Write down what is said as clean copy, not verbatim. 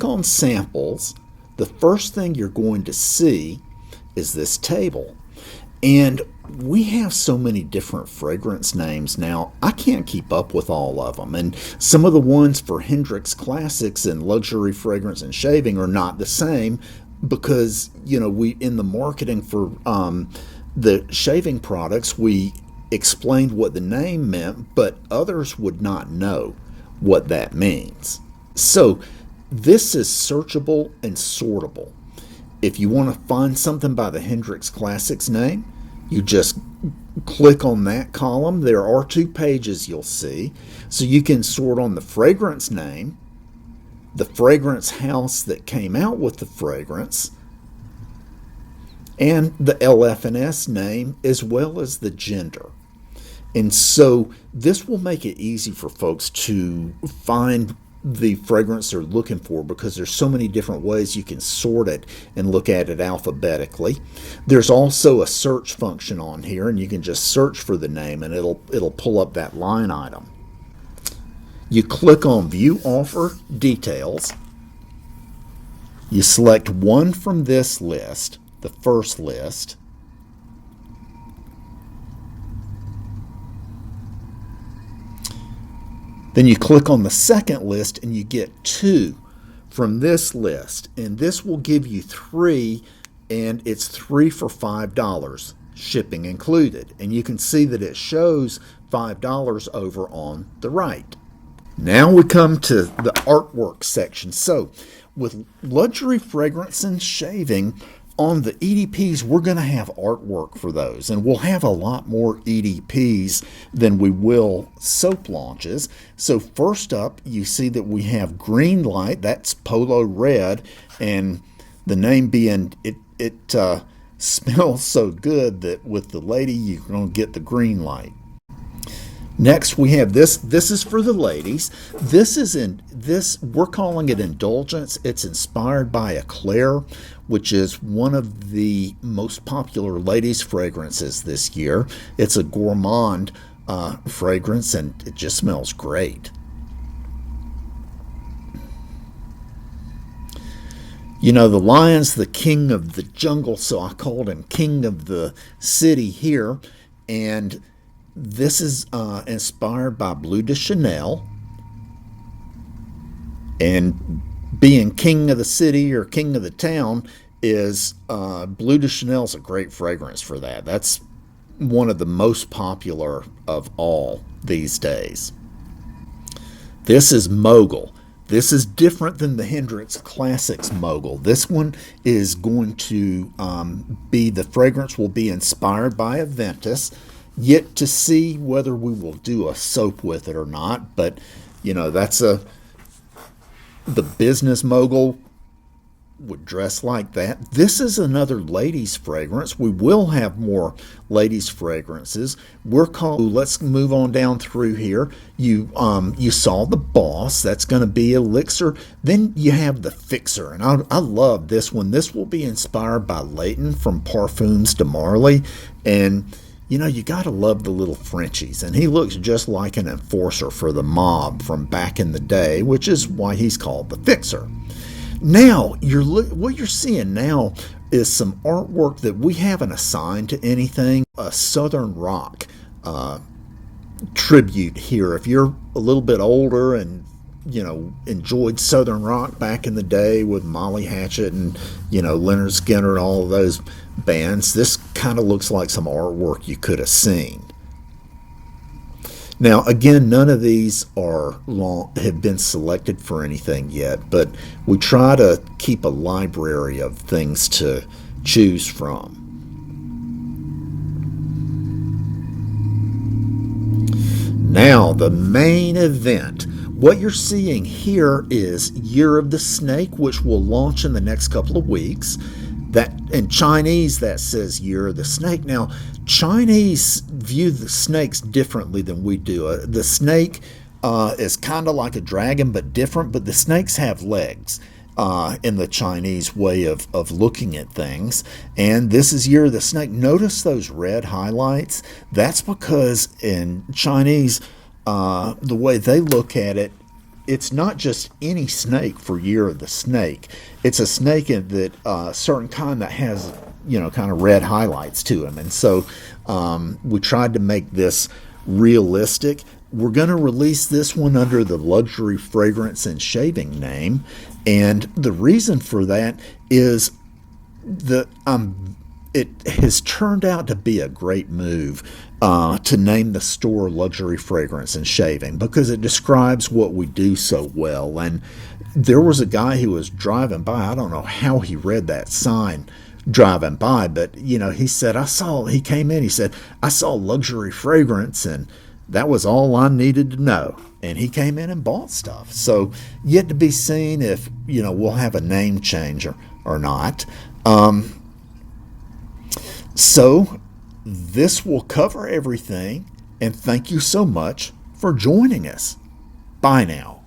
click on samples, the first thing you're going to see is this table. And we have so many different fragrance names now, I can't keep up with all of them. And some of the ones for Hendrix Classics and luxury fragrance and shaving are not the same because, we in the marketing for the shaving products, we explained what the name meant, but others would not know what that means. So this is searchable and sortable. If you want to find something by the Hendrix Classics name, you just click on that column. There are 2 pages you'll see. So you can sort on the fragrance name, the fragrance house that came out with the fragrance, and the LF&S name, as well as the gender. And so this will make it easy for folks to find the fragrance they're looking for because there's so many different ways you can sort it and look at it alphabetically. There's also a search function on here, and you can just search for the name and it'll pull up that line item. You click on View Offer Details. You select one from this list, the first list. Then you click on the second list and you get 2 from this list. And this will give you 3, and it's 3 for $5, shipping included. And you can see that it shows $5 over on the right. Now we come to the artwork section. So with luxury fragrance and shaving, on the EDPs, we're going to have artwork for those, and we'll have a lot more EDPs than we will soap launches. So first up, you see that we have Green Light, that's Polo Red, and the name being, it smells so good that with the lady, you're going to get the green light. Next, we have this. This is for the ladies. We're calling it Indulgence. It's inspired by Eclair, which is one of the most popular ladies' fragrances this year. It's a gourmand fragrance, and it just smells great. The lion's the king of the jungle, so I called him king of the city here. And this is inspired by Bleu de Chanel. And being king of the city or king of the town is Bleu de Chanel's a great fragrance for that. That's one of the most popular of all these days. This is Mogul. This is different than the Hendrix Classics Mogul. This one is going to the fragrance will be inspired by Aventus. Yet to see whether we will do a soap with it or not, but that's the business mogul would dress like that. This is another ladies fragrance. We will have more ladies fragrances. Let's move on down through here. You saw the Boss. That's going to be Elixir. Then you have the Fixer, and I love this one. This will be inspired by Leighton from Parfums de Marly, and you got to love the little Frenchies, and he looks just like an enforcer for the mob from back in the day, which is why he's called the Fixer. Now, what you're seeing now is some artwork that we haven't assigned to anything, a Southern Rock tribute here. If you're a little bit older and enjoyed Southern Rock back in the day with Molly Hatchet and Lynyrd Skynyrd and all of those bands, this kind of looks like some artwork you could have seen. Now, again, none of these have been selected for anything yet, but we try to keep a library of things to choose from. Now, the main event. What you're seeing here is Year of the Snake, which will launch in the next couple of weeks. That in Chinese, that says Year of the Snake. Now, Chinese view the snakes differently than we do. The snake is kind of like a dragon, but different. But the snakes have legs in the Chinese way of looking at things. And this is Year of the Snake. Notice those red highlights. That's because in Chinese, the way they look at it, it's not just any snake for Year of the Snake. It's a snake that certain kind that has, kind of red highlights to him. And so we tried to make this realistic. We're going to release this one under the Luxury Fragrance and Shaving name. And the reason for that is it has turned out to be a great move to name the store Luxury Fragrance and Shaving, because it describes what we do so well. And there was a guy who was driving by. I don't know how he read that sign driving by, but he said, he came in, he said, I saw Luxury Fragrance, and that was all I needed to know. And he came in and bought stuff. So yet to be seen if we'll have a name change or not. So this will cover everything, and thank you so much for joining us. Bye now.